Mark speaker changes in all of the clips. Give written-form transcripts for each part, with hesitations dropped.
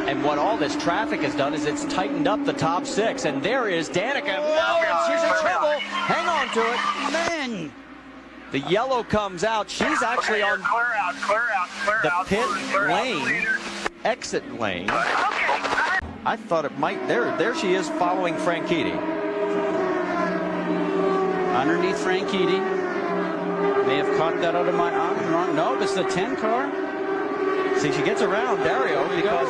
Speaker 1: And what all this traffic has done is it's tightened up the top 6. And there is Danica. No, she's in trouble. Hang on to it. Man. The yellow comes out. She's actually on the pit lane, exit lane. I thought it might. There she is following Franchitti.
Speaker 2: Underneath Franchitti. May have caught that out of my eye. No, it's the 10 car.
Speaker 1: See, she gets around Dario because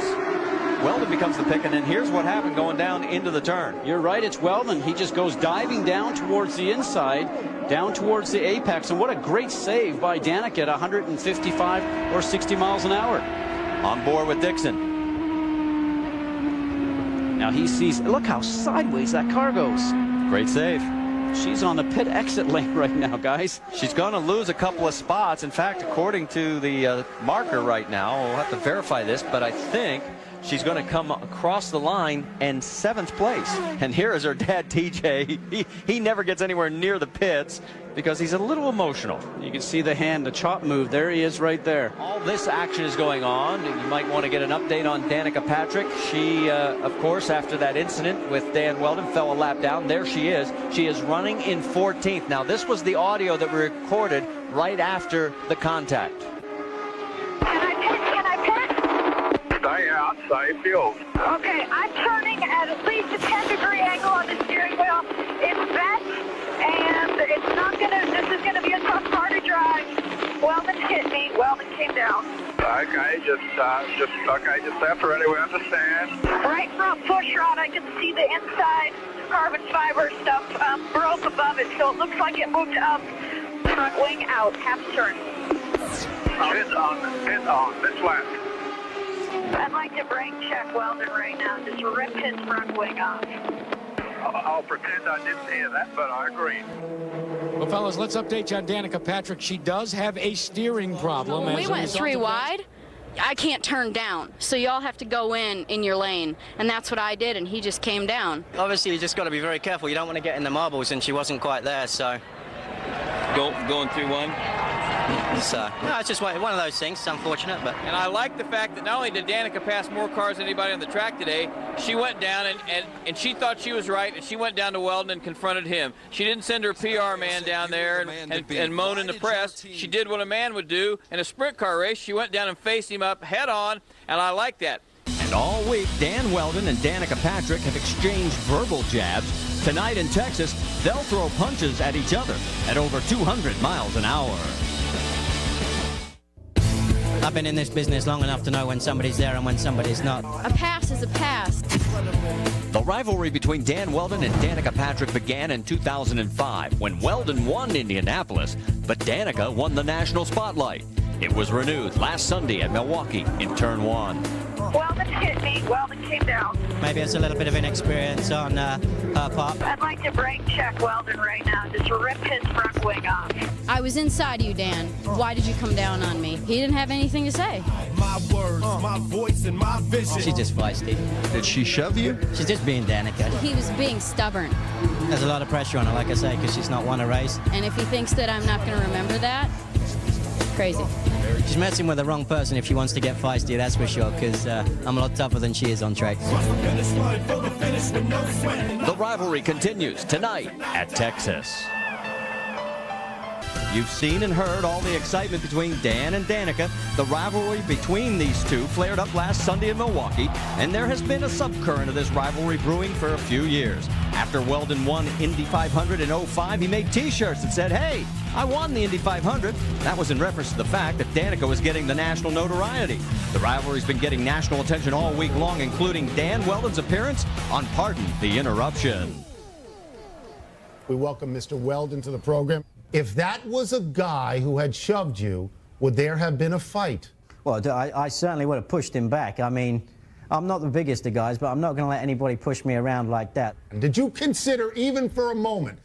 Speaker 1: Wheldon becomes the pick, and then here's what happened going down into the turn.
Speaker 2: You're right, it's Wheldon. He just goes diving down towards the inside, down towards the apex, and what a great save by Danica at 155 or 60 miles an hour.
Speaker 1: On board with Dixon.
Speaker 2: Now he sees, look how sideways that car goes.
Speaker 1: Great save.
Speaker 2: She's on the pit exit lane right now, guys.
Speaker 1: She's going to lose a couple of spots. In fact, according to the marker right now, we'll have to verify this, but I think she's going to come across the line in 7th place. And here is her dad, TJ. He never gets anywhere near the pits because he's a little emotional.
Speaker 2: You can see the hand, the chop move. There he is right there.
Speaker 1: All this action is going on. You might want to get an update on Danica Patrick. She, of course, after that incident with Dan Wheldon, fell a lap down. There she is. She is running in 14th. Now, this was the audio that we recorded right after the contact.
Speaker 3: Outside field.
Speaker 4: Okay, I'm turning at least a 10-degree angle on the steering wheel. It's bent, and it's not gonna. This is gonna be a tough car to drive. Weldon hit me. Weldon came down.
Speaker 3: Okay, just after anyway, understand.
Speaker 4: Right front push rod. I can see the inside carbon fiber stuff broke above it, so it looks like it moved up. Front wing out, half turn.
Speaker 3: It's on. This left.
Speaker 4: I'd like to brake check Wheldon right now. Just rip his front wing off.
Speaker 3: I'll pretend I didn't hear that, but I agree.
Speaker 5: Well, fellas, let's update you on Danica Patrick. She does have a steering problem.
Speaker 6: When we went 3 wide, I can't turn down. So y'all have to go in your lane. And that's what I did, and he just came down.
Speaker 7: Obviously, you just got to be very careful. You don't want to get in the marbles, and she wasn't quite there, so.
Speaker 8: Going through one.
Speaker 7: So, no, it's just one of those things. It's unfortunate, but.
Speaker 8: And I like the fact that not only did Danica pass more cars than anybody on the track today, she went down and she thought she was right, and she went down to Wheldon and confronted him. She didn't send her PR man down there and moan in the press. She did what a man would do in a sprint car race. She went down and faced him up head on, and I like that.
Speaker 1: And all week, Dan Wheldon and Danica Patrick have exchanged verbal jabs. Tonight in Texas, they'll throw punches at each other at over 200 miles an hour.
Speaker 7: I've been in this business long enough to know when somebody's there and when somebody's not.
Speaker 6: A pass is a pass.
Speaker 1: The rivalry between Dan Wheldon and Danica Patrick began in 2005 when Wheldon won Indianapolis, but Danica won the national spotlight. It was renewed last Sunday at Milwaukee in Turn 1.
Speaker 4: Weldon hit me. Weldon came down.
Speaker 7: Maybe it's a little bit of inexperience on her part.
Speaker 4: I'd like to brake check Weldon right now. Just rip his front wing off.
Speaker 6: I was inside you, Dan. Why did you come down on me? He didn't have anything to say.
Speaker 9: My words, my voice, and my vision.
Speaker 7: She's just feisty.
Speaker 10: Did she shove you?
Speaker 7: She's just being Danica.
Speaker 6: He was being stubborn.
Speaker 7: There's a lot of pressure on her, like I say, because she's not won a race.
Speaker 6: And if he thinks that I'm not going to remember that, crazy.
Speaker 7: She's messing with the wrong person if she wants to get feisty, that's for sure, because I'm a lot tougher than she is on track.
Speaker 1: The rivalry continues tonight at Texas. You've seen and heard all the excitement between Dan and Danica. The rivalry between these two flared up last Sunday in Milwaukee, and there has been a subcurrent of this rivalry brewing for a few years. After Wheldon won Indy 500 in 05, he made T-shirts that said, "Hey, I won the Indy 500. That was in reference to the fact that Danica was getting the national notoriety. The rivalry's been getting national attention all week long, including Dan Wheldon's appearance on Pardon the Interruption.
Speaker 11: We welcome Mr. Wheldon to the program. If that was a guy who had shoved you, would there have been a fight?
Speaker 7: Well, I certainly would have pushed him back. I mean, I'm not the biggest of guys, but I'm not going to let anybody push me around like that.
Speaker 11: Did you consider, even for a moment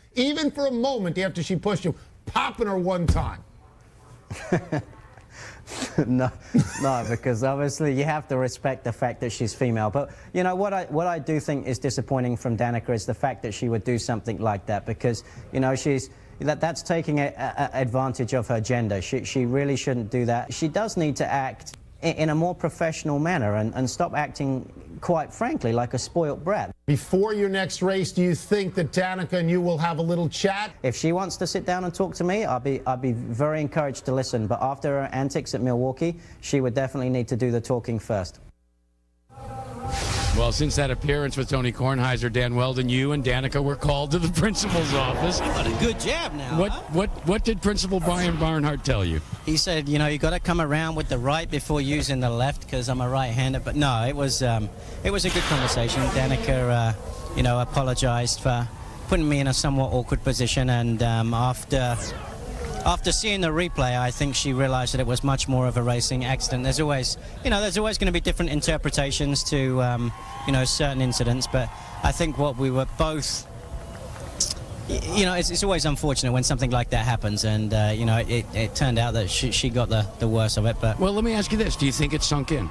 Speaker 11: after she pushed you, popping her one time?
Speaker 7: No, because obviously you have to respect the fact that she's female. But you know what I do think is disappointing from Danica is the fact that she would do something like that, because you know that's taking advantage of her gender. She really shouldn't do that. She does need to act in a more professional manner and stop acting, quite frankly, like a spoilt brat.
Speaker 11: Before your next race, do you think that Danica and you will have a little chat?
Speaker 7: If she wants to sit down and talk to me, I'd be very encouraged to listen. But after her antics at Milwaukee, she would definitely need to do the talking first.
Speaker 5: Well, since that appearance with Tony Kornheiser, Dan Wheldon, you and Danica were called to the principal's office.
Speaker 7: You got a good jab now.
Speaker 5: What did Principal Brian Barnhart tell you?
Speaker 7: He said, you know, you got to come around with the right before using the left because I'm a right-hander. But no, it was a good conversation. Danica, you know, apologized for putting me in a somewhat awkward position, and after seeing the replay, I think she realized that it was much more of a racing accident. There's always going to be different interpretations to, you know, certain incidents, but I think what we were both, you know, it's always unfortunate when something like that happens, and, you know, it turned out that she got the worst of it, but...
Speaker 5: Well, let me ask you this. Do you think it sunk in?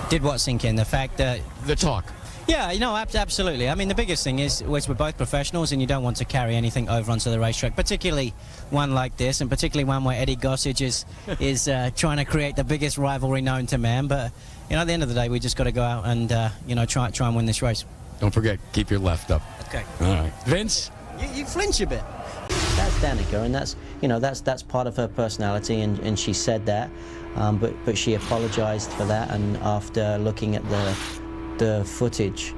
Speaker 7: Did what sink in? The fact that...
Speaker 5: The talk.
Speaker 7: Yeah, you know, absolutely. I mean, the biggest thing is we're both professionals, and you don't want to carry anything over onto the racetrack, particularly one like this, and particularly one where Eddie Gossage is trying to create the biggest rivalry known to man. But, you know, at the end of the day, we just got to go out and, you know, try and win this race.
Speaker 5: Don't forget, keep your left up.
Speaker 7: Okay.
Speaker 5: All right. Vince?
Speaker 7: You flinch a bit. That's Danica, and that's, you know, that's part of her personality, and she said that, but she apologized for that, and after looking at the footage,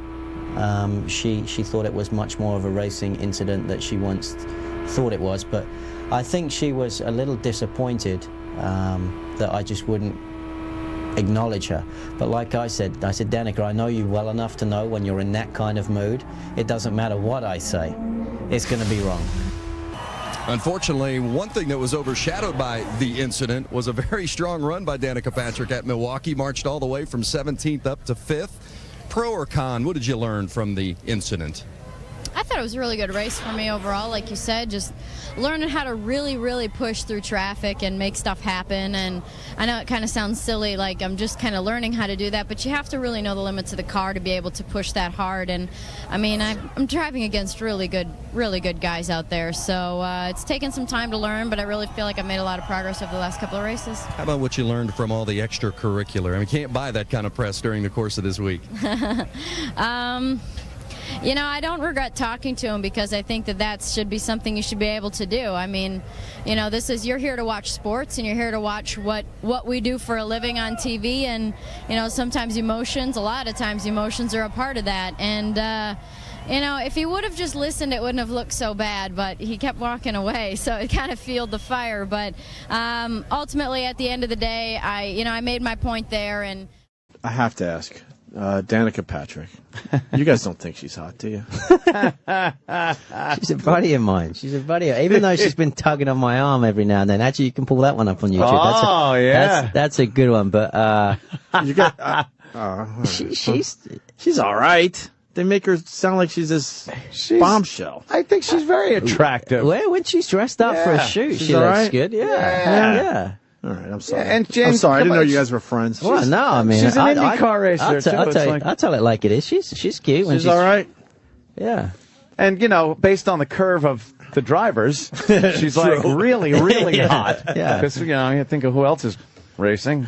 Speaker 7: she thought it was much more of a racing incident that she once thought it was. But I think she was a little disappointed that I just wouldn't acknowledge her. But like I said, Danica, I know you well enough to know when you're in that kind of mood, it doesn't matter what I say, it's going to be wrong.
Speaker 10: Unfortunately, one thing that was overshadowed by the incident was a very strong run by Danica Patrick at Milwaukee, marched all the way from 17th up to 5th. Pro or con, what did you learn from the incident?
Speaker 12: I thought it was a really good race for me overall. Like you said, just learning how to really push through traffic and make stuff happen. And I know it kind of sounds silly, like I'm just kind of learning how to do that, but you have to really know the limits of the car to be able to push that hard. And I mean, I'm driving against really good guys out there, so it's taken some time to learn, but I really feel like I've made a lot of progress over the last couple of races.
Speaker 10: How about what you learned from all the extracurricular? I mean, you can't buy that kind of press during the course of this week.
Speaker 12: You know, I don't regret talking to him because I think that should be something you should be able to do. I mean, you know, you're here to watch sports, and you're here to watch what we do for a living on TV, and, you know, sometimes a lot of times emotions are a part of that. And, you know, if he would have just listened, it wouldn't have looked so bad, but he kept walking away, so it kind of fueled the fire. But ultimately, at the end of the day, I made my point there. And
Speaker 13: I have to ask, Danica Patrick, you guys don't think she's hot, do you?
Speaker 7: She's a buddy of mine. She's a buddy. Even though she's been tugging on my arm every now and then. Actually, you can pull that one up on YouTube. That's a good one. But
Speaker 13: you got. She's all right. They make her sound like she's this bombshell.
Speaker 14: I think she's very attractive.
Speaker 7: Well, when she's dressed up for a shoot, she looks good. Yeah.
Speaker 13: All right, I'm sorry.
Speaker 14: Yeah, and James,
Speaker 13: I'm sorry. I didn't know you guys were friends.
Speaker 7: Well, no, I mean,
Speaker 14: she's an IndyCar racer.
Speaker 7: I'll tell it like it is. She's cute.
Speaker 14: She's all right.
Speaker 7: Yeah.
Speaker 14: And, you know, based on the curve of the drivers, she's like really hot.
Speaker 7: Yeah.
Speaker 14: Because, you know, you think of who else is racing.